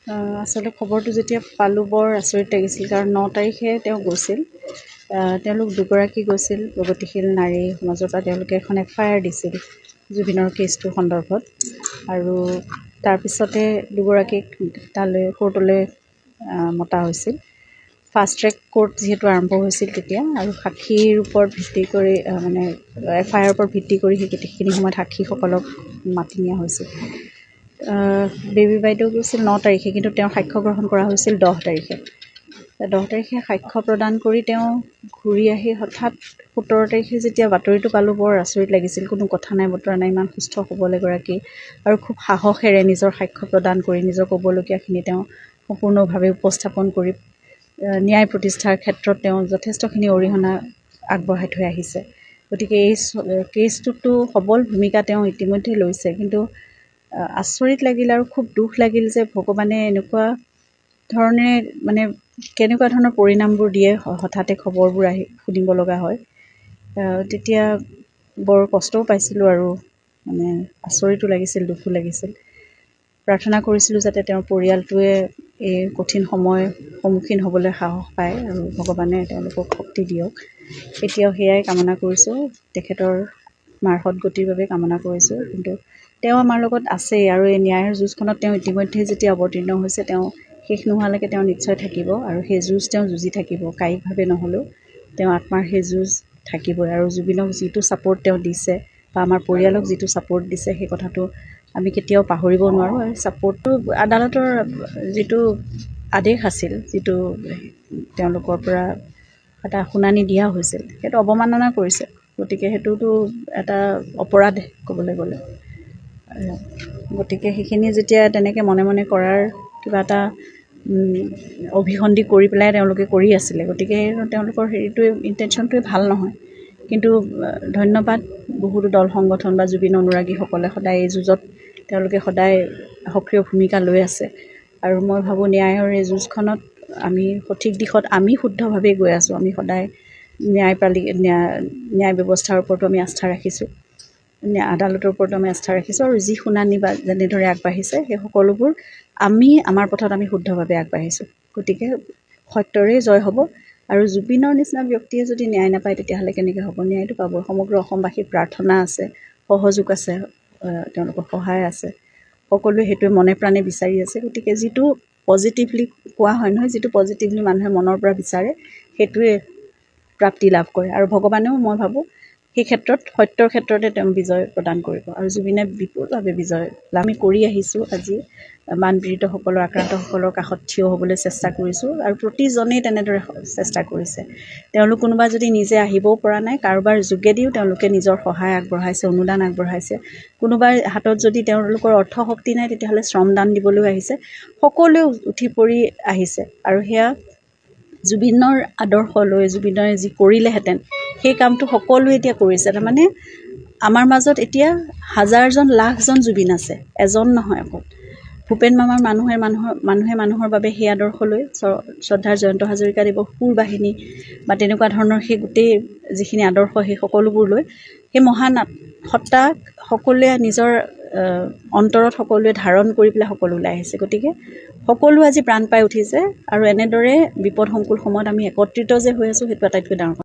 আচলতে খবৰটো যেতিয়া পালোঁ বৰ আচৰিত লাগিছিল, কাৰণ 9 তাৰিখে তেওঁ গৈছিল। তেওঁলোক দুগৰাকী গৈছিল প্ৰগতিশীল নাৰী সমাজৰ পৰা। তেওঁলোকে এখন FIR দিছিল জুবিনৰ কেছটোৰ সন্দৰ্ভত, আৰু তাৰপিছতে দুগৰাকীক তালৈ কোৰ্টলৈ মতা হৈছিল। ফাষ্ট ট্ৰেক কোৰ্ট যিহেতু আৰম্ভ হৈছিল তেতিয়া, আৰু সাক্ষীৰ ওপৰত ভিত্তি কৰি মানে FIR ওপৰত ভিত্তি কৰি সেইখিনি সময়ত সাক্ষীসকলক মাতি নিয়া হৈছিল। বেবী বাইদেউ গৈছিল 9 তাৰিখে, কিন্তু তেওঁৰ সাক্ষ্য গ্ৰহণ কৰা হৈছিল 10 তাৰিখে। 10 তাৰিখে সাক্ষ্য প্ৰদান কৰি তেওঁ ঘূৰি আহি হঠাৎ 17 তাৰিখে যেতিয়া বাতৰিটো পালোঁ বৰ আচৰিত লাগিছিল। কোনো কথা নাই বতৰা নাই, ইমান সুস্থ সবল এগৰাকী, আৰু খুব সাহসেৰে নিজৰ সাক্ষ্য প্ৰদান কৰি নিজৰ ক'বলগীয়াখিনি তেওঁ সম্পূৰ্ণভাৱে উপস্থাপন কৰি ন্যায় প্ৰতিষ্ঠাৰ ক্ষেত্ৰত তেওঁ যথেষ্টখিনি অৰিহণা আগবঢ়াই থৈ আহিছে। গতিকে এই কেছটোতো সবল ভূমিকা তেওঁ ইতিমধ্যে লৈছে, কিন্তু আচৰিত লাগিল আৰু খুব দুখ লাগিল যে ভগৱানে এনেকুৱা ধৰণে মানে কেনেকুৱা ধৰণৰ পৰিণামবোৰ দিয়ে, হঠাতে খবৰবোৰ আহি শুনিব লগা হয়। তেতিয়া বৰ কষ্টও পাইছিলোঁ আৰু মানে আচৰিতো লাগিছিল, দুখো লাগিছিল। প্ৰাৰ্থনা কৰিছিলোঁ যাতে তেওঁৰ পৰিয়ালটোৱে এই কঠিন সময় সন্মুখীন হ'বলৈ সাহস পায় আৰু ভগৱানে তেওঁলোকক শক্তি দিয়ক। এতিয়াও সেয়াই কামনা কৰিছোঁ, তেখেতৰ মাৰ সদগতিৰ বাবে কামনা কৰিছোঁ। কিন্তু তেওঁ আমাৰ লগত আছেই, আৰু এই ন্যায়ৰ যুঁজখনত তেওঁ ইতিমধ্যে যেতিয়া অৱতীৰ্ণ হৈছে, তেওঁ শেষ নোহোৱালৈকে তেওঁ নিশ্চয় থাকিব, আৰু সেই যুঁজ তেওঁ যুঁজি থাকিব। কায়িকভাৱে নহ'লেও তেওঁ আত্মাৰ সেই যুঁজ থাকিবই। আৰু জুবিনক যিটো ছাপোৰ্ট তেওঁ দিছে বা আমাৰ পৰিয়ালক যিটো ছাপোৰ্ট দিছে, সেই কথাটো আমি কেতিয়াও পাহৰিব নোৱাৰোঁ। আৰু ছাপোৰ্টটো আদালতৰ যিটো আদেশ আছিল, যিটো তেওঁলোকৰ পৰা এটা শুনানি দিয়া হৈছিল, সেইটো অৱমাননা কৰিছে। গতিকে সেইটোতো এটা অপৰাধ ক'বলৈ গ'লে। গতিকে সেইখিনি যেতিয়া তেনেকৈ মনে মনে কৰাৰ কিবা এটা অভিসন্ধি কৰি পেলাই তেওঁলোকে কৰি আছিলে, গতিকে তেওঁলোকৰ হেৰিটোৱে ইণ্টেনশ্যনটোৱে ভাল নহয়। কিন্তু ধন্যবাদ, বহুতো দল সংগঠন বা জুবিন অনুৰাগীসকলে সদায় এই যুঁজত তেওঁলোকে সদায় সক্ৰিয় ভূমিকা লৈ আছে। আৰু মই ভাবোঁ ন্যায়ৰ এই যুঁজখনত আমি সঠিক দিশত আমি শুদ্ধভাৱে গৈ আছোঁ। আমি সদায় ন্যায় ব্যৱস্থাৰ ওপৰতো আমি আস্থা ৰাখিছোঁ, আদালতৰ ওপৰতো আমি আস্থা ৰাখিছোঁ, আৰু যি শুনানি বা যেনেদৰে আগবাঢ়িছে সেই সকলোবোৰ আমি আমাৰ পথত আমি শুদ্ধভাৱে আগবাঢ়িছোঁ। গতিকে সত্যৰেই জয় হ'ব। আৰু জুবিনৰ নিচিনা ব্যক্তিয়ে যদি ন্যায় নাপায় তেতিয়াহ'লে কেনেকৈ হ'ব? ন্যায়টো পাবই। সমগ্ৰ অসমবাসীৰ প্ৰাৰ্থনা আছে, সহযোগ আছে, তেওঁলোকৰ সহায় আছে, সকলোৱে সেইটোৱে মনে প্ৰাণে বিচাৰি আছে। গতিকে যিটো পজিটিভলি কোৱা হয় নহয়, যিটো পজিটিভলি মানুহে মনৰ পৰা বিচাৰে সেইটোৱে প্ৰাপ্তি লাভ কৰে। আৰু ভগৱানেও মই ভাবোঁ সেই ক্ষেত্ৰত সত্যৰ ক্ষেত্ৰতে তেওঁ বিজয় প্ৰদান কৰিব, আৰু জুবিনে বিপুলভাৱে বিজয় লাভ আমি কৰি আহিছোঁ। আজি বানপীড়িতসকলৰ, আক্ৰান্তসকলৰ কাষত থিয় হ'বলৈ চেষ্টা কৰিছোঁ, আৰু প্ৰতিজনেই তেনেদৰে চেষ্টা কৰিছে। তেওঁলোক কোনোবা যদি নিজে আহিবও পৰা নাই, কাৰোবাৰ যোগেদিও তেওঁলোকে নিজৰ সহায় আগবঢ়াইছে, অনুদান আগবঢ়াইছে। কোনোবাৰ হাতত যদি তেওঁলোকৰ অৰ্থশক্তি নাই, তেতিয়াহ'লে শ্ৰমদান দিবলৈও আহিছে। সকলোৱে উঠি পৰি আহিছে, আৰু সেয়া জুবিনৰ আদৰ্শ লৈ জুবিনে যি কৰিলেহেঁতেন সেই কামটো সকলোৱে এতিয়া কৰিছে। তাৰমানে আমাৰ মাজত এতিয়া হাজাৰজন লাখজন জুবিন আছে, এজন নহয় অকল। ভূপেন মামাৰ মানুহে মানুহৰ বাবে সেই আদৰ্শ লৈ শ্ৰদ্ধাৰ জয়ন্ত হাজৰিকাদেৱৰ সুৰ বাহিনী বা তেনেকুৱা ধৰণৰ সেই গোটেই যিখিনি আদৰ্শ, সেই সকলোবোৰ লৈ সেই মহান সত্তাক সকলোৱে নিজৰ অন্তৰত সকলোৱে ধাৰণ কৰি পেলাই সকলো ওলাই আহিছে। গতিকে সকলো আজি প্ৰাণ পাই উঠিছে, আৰু এনেদৰে বিপদসংকুল সময়ত আমি একত্ৰিত যে হৈ আছোঁ, সেইটো আটাইতকৈ ডাঙৰ কথা।